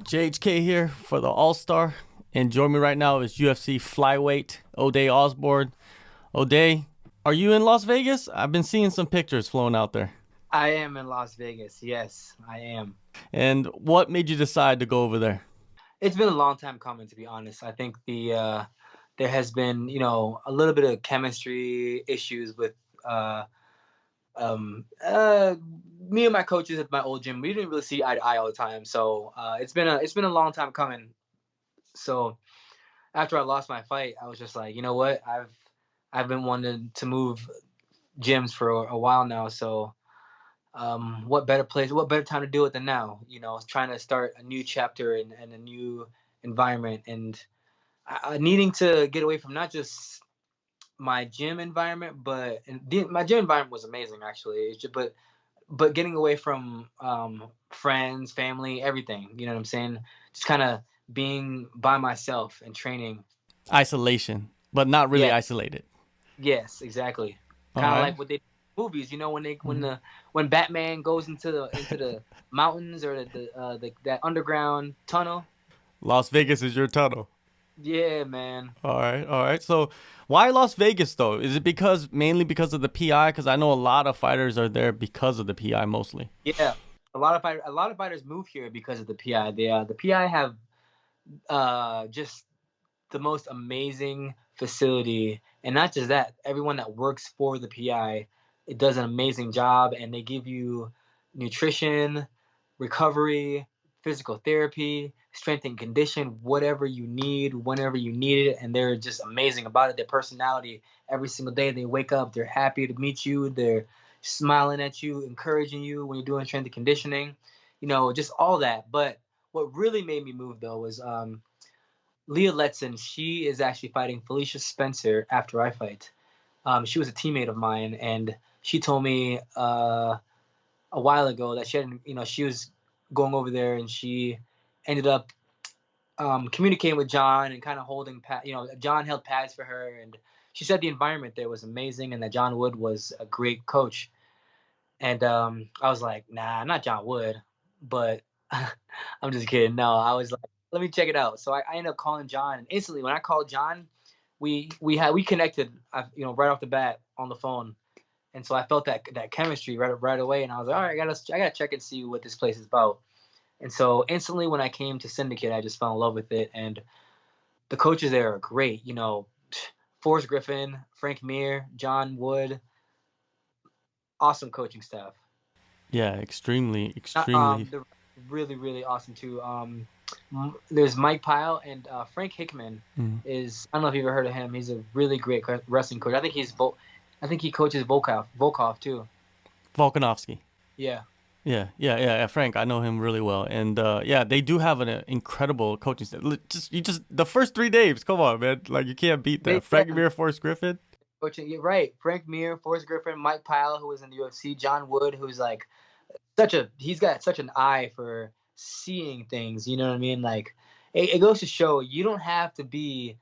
JHK here for the AllStar, and joining me right now is UFC flyweight Ode Osbourne. Ode, are you in Las Vegas? I've been seeing some pictures flowing out there. I am in Las Vegas. Yes, I am. And what made you decide to go over there? It's been a long time coming, to be honest. I think there has been, a little bit of chemistry issues with uh, um, uh, me and my coaches at my old gym. We didn't really see eye to eye all the time, so it's been a long time coming. So after I lost my fight, I was just like, you know what, I've been wanting to move gyms for a while now, so what better time to do it than now? Trying to start a new chapter and a new environment, and needing to get away from not just my gym environment, but my gym environment was amazing actually. It's just, but getting away from friends, family, everything. You know what I'm saying? Just kind of being by myself and training. Isolation, but not really Yeah, isolated. yes, exactly. All Kind of right. like what they movies. Mhm. When Batman goes into the mountains or the that underground tunnel. Las Vegas is your tunnel. Yeah, man. All right, all right. So, why Las Vegas though? Is it mainly because of the PI? Because I know a lot of fighters are there because of the PI mostly. Yeah, a lot of fighters move here because of the PI. The PI have just the most amazing facility, and not just that. Everyone that works for the PI, it does an amazing job, and they give you nutrition, recovery, physical therapy, strength and condition, whatever you need, whenever you need it, and they're just amazing about it. Their personality, every single day they wake up, they're happy to meet you, they're smiling at you, encouraging you when you're doing strength and conditioning, just all that. But what really made me move though was Leah Letson. She is actually fighting Felicia Spencer after I fight. She was a teammate of mine, and she told me a while ago that she was going over there, and she ended up communicating with John and kind of holding John held pads for her, and she said the environment there was amazing and that John Wood was a great coach. And I was like, nah, not John Wood, but I'm just kidding. No, I was like, let me check it out. So I ended up calling John, and instantly when I called John, we connected, right off the bat on the phone. And so I felt that chemistry right away, and I was like, all right, I gotta check and see what this place is about. And so instantly when I came to Syndicate, I just fell in love with it, and the coaches there are great. Forrest Griffin, Frank Mir, John Wood, awesome coaching staff. Yeah, extremely, extremely. They're really really awesome too. There's Mike Pyle and Frank Hickman Mm. is, I don't know if you've ever heard of him. He's a really great wrestling coach. I think he coaches Volkov too. Volkanovski. Yeah. Yeah. Frank, I know him really well, and yeah, they do have an incredible coaching staff. Just the first three names. Come on, man, like you can't beat They that. yeah, Frank Mir, Forrest Griffin. coaching. You're right. Frank Mir, Forrest Griffin, Mike Pyle, who was in the UFC, John Wood, who's like he's got such an eye for seeing things. You know what I mean? Like it goes to show you don't have to be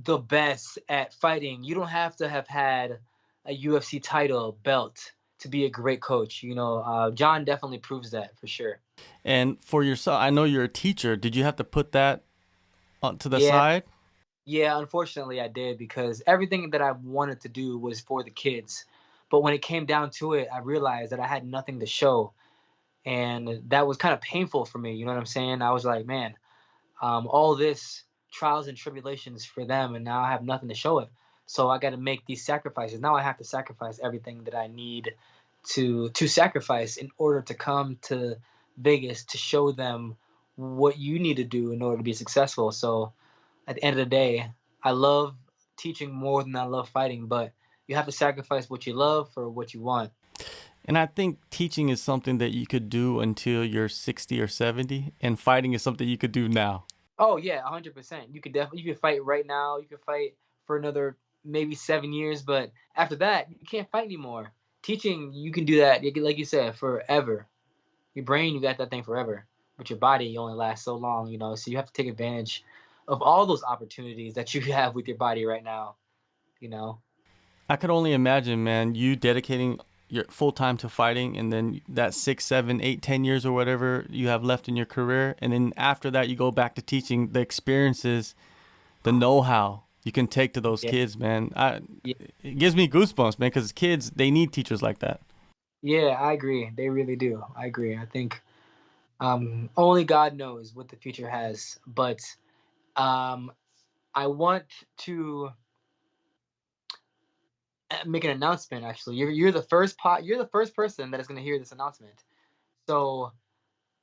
the best at fighting. You don't have to have had a UFC title belt to be a great coach. John definitely proves that for sure. And for yourself, I know you're a teacher. Did you have to put that to the Yeah, side? yeah. Unfortunately, I did because everything that I wanted to do was for the kids. But when it came down to it, I realized that I had nothing to show, and that was kind of painful for me. You know what I'm saying? I was like, man, all this trials and tribulations for them, and now I have nothing to show it. So I got to make these sacrifices. Now I have to sacrifice everything that I need to sacrifice in order to come to Vegas to show them what you need to do in order to be successful. So at the end of the day, I love teaching more than I love fighting, but you have to sacrifice what you love for what you want. And I think teaching is something that you could do until you're 60 or 70, and fighting is something you could do now. Oh yeah, 100%. You could fight right now. You could fight for another maybe 7 years, but after that, you can't fight anymore. Teaching, you can do that, like you said, forever. Your brain, you got that thing forever, but your body you only lasts so long. So you have to take advantage of all those opportunities that you have with your body right now. You know. I could only imagine, man, you dedicating you're full time to fighting, and then that 6, 7, 8, 10 years or whatever you have left in your career, and then after that you go back to teaching the experiences, the know-how you can take to those Yeah, kids, man. yeah, It gives me goosebumps, man, because kids, they need teachers like that. yeah. I agree. They really do. I agree. I think only God knows what the future has, but um, I want to make an announcement. Actually, you're the first you're the first person that is going to hear this announcement. So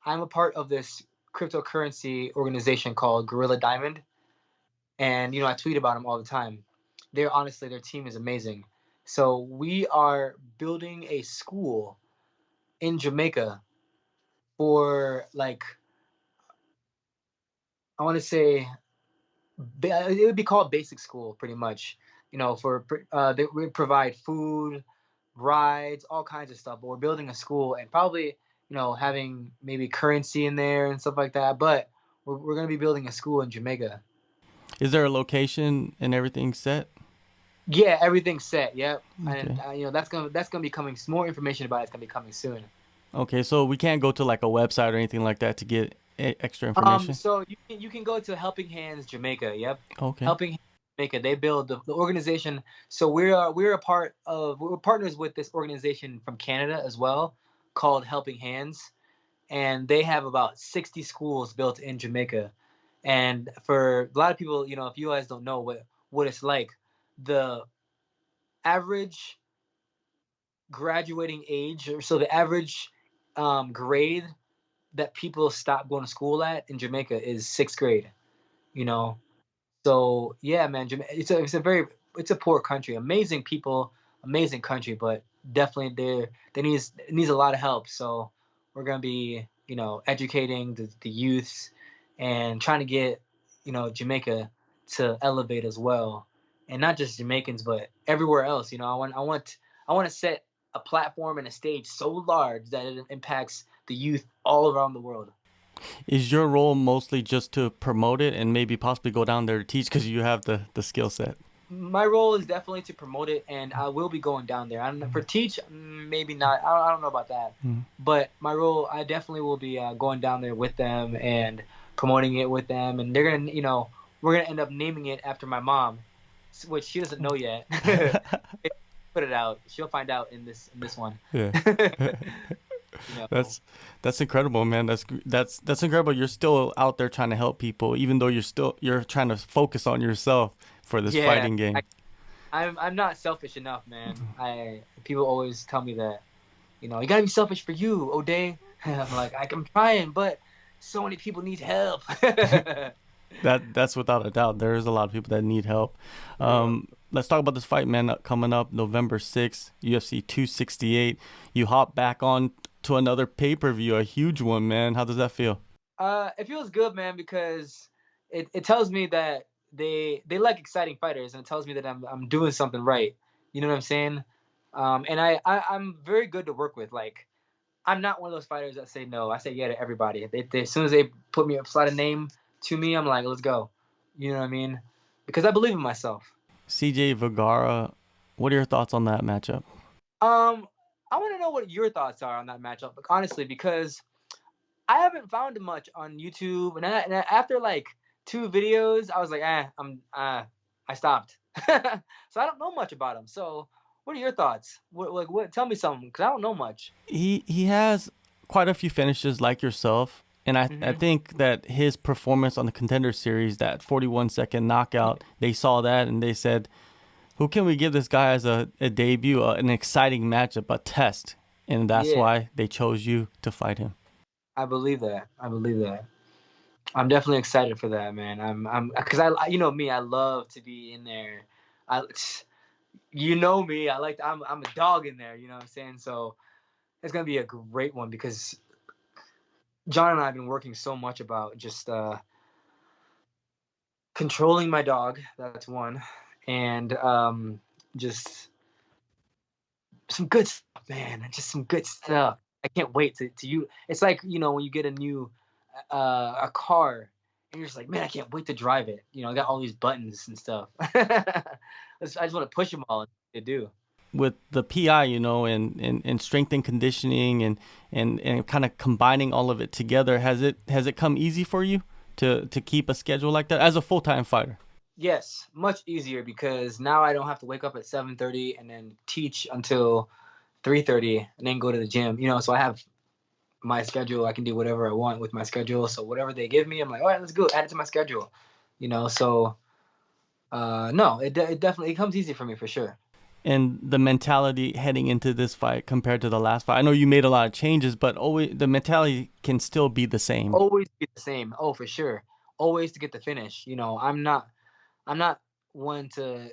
I'm a part of this cryptocurrency organization called Gorilla Diamond, and I tweet about them all the time. They're honestly, their team is amazing. So we are building a school in Jamaica for, like, I want to say it would be called basic school, pretty much. We provide food, rides, all kinds of stuff. But we're building a school and probably having maybe currency in there and stuff like that. But we're gonna be building a school in Jamaica. Is there a location and everything set? Yeah, everything's set. Yep, and Okay. that's gonna be coming. More information about it's gonna be coming soon. Okay, so we can't go to like a website or anything like that to get extra information? So you can go to Helping Hands Jamaica. Yep, Okay. Helping Hands Jamaica. They build the organization. So we're partners with this organization from Canada as well, called Helping Hands, and they have about 60 schools built in Jamaica. And for a lot of people, if you guys don't know what it's like, the average graduating age, or so the average grade that people stop going to school at in Jamaica is sixth grade. You know, so yeah, man, it's a poor country, amazing people, amazing country, but definitely it needs a lot of help. So we're gonna be educating the youths and trying to get Jamaica to elevate as well, and not just Jamaicans but everywhere else. I want to set a platform and a stage so large that it impacts the youth all around the world. Is your role mostly just to promote it and maybe possibly go down there to teach because you have the skill set? My role is definitely to promote it, and I will be going down there. I don't know, for teach, maybe not. I don't know about that, Mm. but my role, I definitely will be going down there with them and promoting it with them, and they're gonna, we're gonna end up naming it after my mom, which she doesn't know yet. Put it out; she'll find out in this one. Yeah. you know, That's incredible, man. That's incredible. You're still out there trying to help people, even though you're trying to focus on yourself for this yeah. fighting game. I'm not selfish enough, man. People always tell me that, you gotta be selfish for you, Ode. I'm like, I'm trying, but so many people need help. That's without a doubt. There's a lot of people that need help. Yeah. Let's talk about this fight, man. Coming up November 6th, UFC 268. You hop back on to another pay-per-view, a huge one, man. How does that feel? It feels good, man, because it tells me that they like exciting fighters, and it tells me that I'm doing something right. You know what I'm saying? And I'm very good to work with. Like, I'm not one of those fighters that say no. I say yeah to everybody. As soon as they put me slide a name to me, I'm like, let's go. You know what I mean? Because I believe in myself. CJ Vergara, what are your thoughts on that matchup? Um, I want to know what your thoughts are on that matchup, honestly, because I haven't found much on YouTube, after like two videos, I was like, I stopped. So I don't know much about him. So what are your thoughts? What? Tell me something, because I don't know much. He has quite a few finishes like yourself, and I Hmm. think that his performance on the Contender Series, that 41-second knockout, they saw that and they said, who can we give this guy as a debut, an exciting matchup, a test? And that's Yeah, why they chose you to fight him. I believe that. I believe that. I'm definitely excited for that, man. Because you know me, I love to be in there. I, you know me, I'm a dog in there. You know what I'm saying? So it's gonna be a great one because John and I have been working so much about just controlling my dog. That's one, and just some good stuff, man. Just some good stuff. I can't wait to you. It's like when you get a car, and you're just like, man, I can't wait to drive it. I got all these buttons and stuff. I just want to push them all to do. with the PI, and strength and conditioning and kind of combining all of it together, has it come easy for you to keep a schedule like that as a full-time fighter? Yes, much easier because now I don't have to wake up at 7:30 and then teach until 3:30 and then go to the gym. So I have my schedule. I can do whatever I want with my schedule. So whatever they give me, I'm like, all right, let's go, add it to my schedule. So no, it definitely comes easy for me for sure. And the mentality heading into this fight compared to the last fight, I know you made a lot of changes, but always the mentality can still be the same. Always be the same. Oh, for sure. Always to get the finish. I'm not one to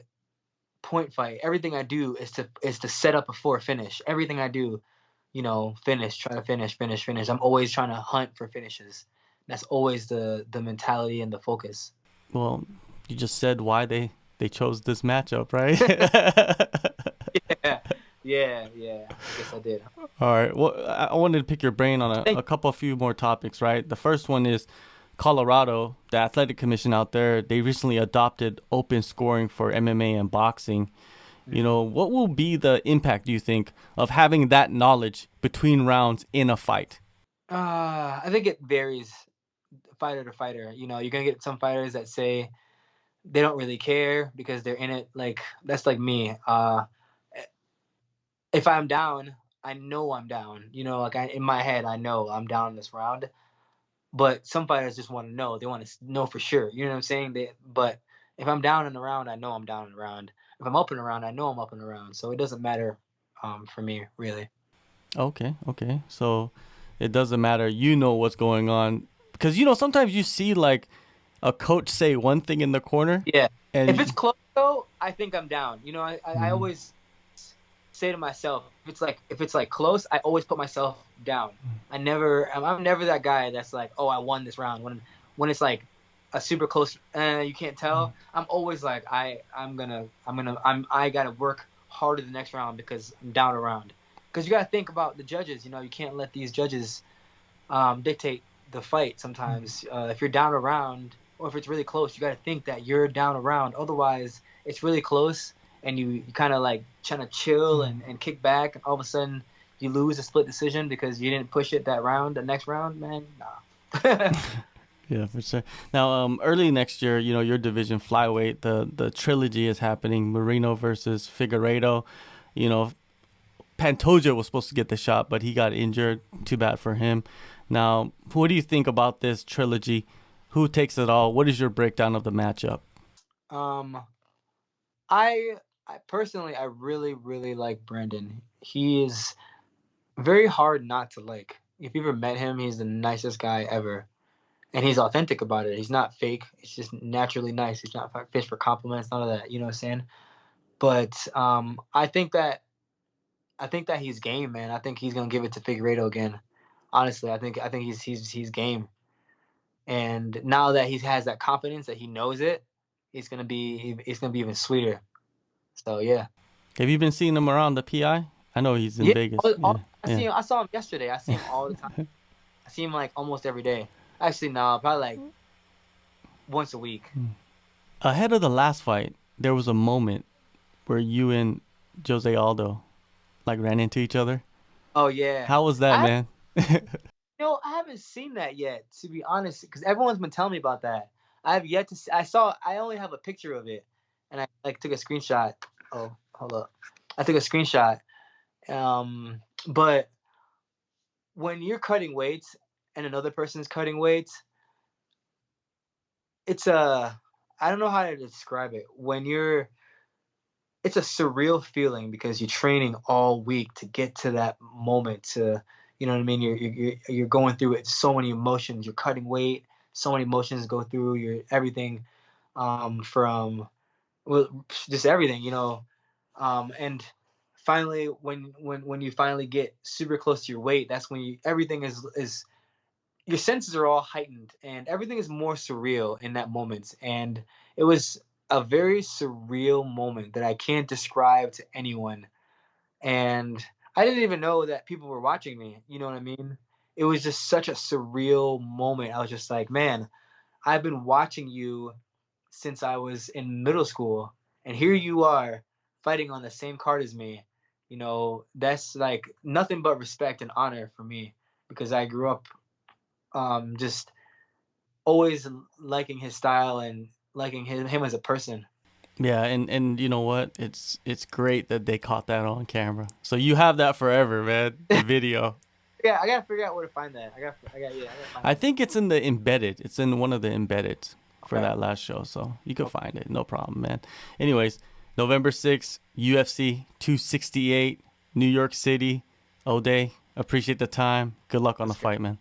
point fight. Everything I do is to set up before a finish. Everything I do, finish, try to finish, finish, finish. I'm always trying to hunt for finishes. That's always the mentality and the focus. Well, you just said why they chose this matchup, right? Yeah, yeah, yeah. I guess I did. All right. Well, I wanted to pick your brain on a few more topics, right? The first one is Colorado, the athletic commission out there. They recently adopted open scoring for MMA and boxing. What will be the impact, do you think, of having that knowledge between rounds in a fight? I think it varies fighter to fighter. You're gonna get some fighters that say they don't really care because they're in it. Like that's like me. If I'm down, I know I'm down. Like in my head, I know I'm down this round. But some fighters just want to know. They want to know for sure. You know what I'm saying? But if I'm down in the round, I know I'm down in the round. If I'm up in the round, I know I'm up in the round. So it doesn't matter for me really. Okay, okay. So it doesn't matter. You know what's going on. Because, sometimes you see like a coach say one thing in the corner Yeah. If it's and close though, I think I'm down. I mm, always say to myself, if it's like close, I always put myself down. I'm never that guy that's like, oh, I won this round. When it's like a super close, you can't tell. I'm always like, I gotta work harder the next round because I'm down a round. Because you gotta think about the judges. You can't let these judges dictate the fight. Sometimes, if you're down a round or if it's really close, you gotta think that you're down a round. Otherwise, it's really close and you kind of like trying to chill and kick back, and all of a sudden you lose a split decision because you didn't push it that round, the next round, man. Nah. yeah, for sure. Now, early next year, your division flyweight, the trilogy is happening. Marino versus Figueiredo. You know, Pantoja was supposed to get the shot, but he got injured. Too bad for him. Now, what do you think about this trilogy? Who takes it all? What is your breakdown of the matchup? um, I personally, I really, really like Brandon. He is very hard not to like. If you ever met him, he's the nicest guy ever. And he's authentic about it. He's not fake. It's just naturally nice. He's not fish for compliments, none of that. You know what I'm saying? But I think that he's game, man. I think he's gonna give it to Figueredo again. Honestly, I think he's game. And now that he has that confidence that he knows it, it's gonna be even sweeter. So yeah. Have you been seeing him around the PI? I know he's in Yeah, Vegas. Yeah, yeah. I saw him yesterday. I see him all the time. I see him like almost every day. Actually, no, probably like once a week. Ahead of the last fight, there was a moment where you and Jose Aldo like ran into each other. Oh yeah. How was that, I man? I haven't seen that yet, to be honest, because everyone's been telling me about that. I have yet to see. I only have a picture of it, and I like took a screenshot. Oh, hold up. I took a screenshot. But when you're cutting weights and another person's cutting weights, it's a I don't know how to describe it. It's a surreal feeling because you're training all week to get to that moment. You know what I mean? You're going through it. So many emotions. You're cutting weight. So many emotions go through your everything, from well, just everything. And finally, when you finally get super close to your weight, that's when everything is your senses are all heightened and everything is more surreal in that moment. And it was a very surreal moment that I can't describe to anyone. And I didn't even know that people were watching me. You know what I mean? It was just such a surreal moment. I was just like, man, I've been watching you since I was in middle school. And here you are fighting on the same card as me. that's like nothing but respect and honor for me because I grew up just always liking his style and liking him as a person. Yeah, and you know what? It's great that they caught that on camera. So you have that forever, man. The video. Yeah, I gotta figure out where to find that. I gotta find I that. think it's in the embedded. It's in one of the embedded for Okay. that last show, so you could Okay. find it. No problem, man. Anyways, November 6th, UFC 268, New York City. Ode, appreciate the time. Good luck on the That's great. fight, man.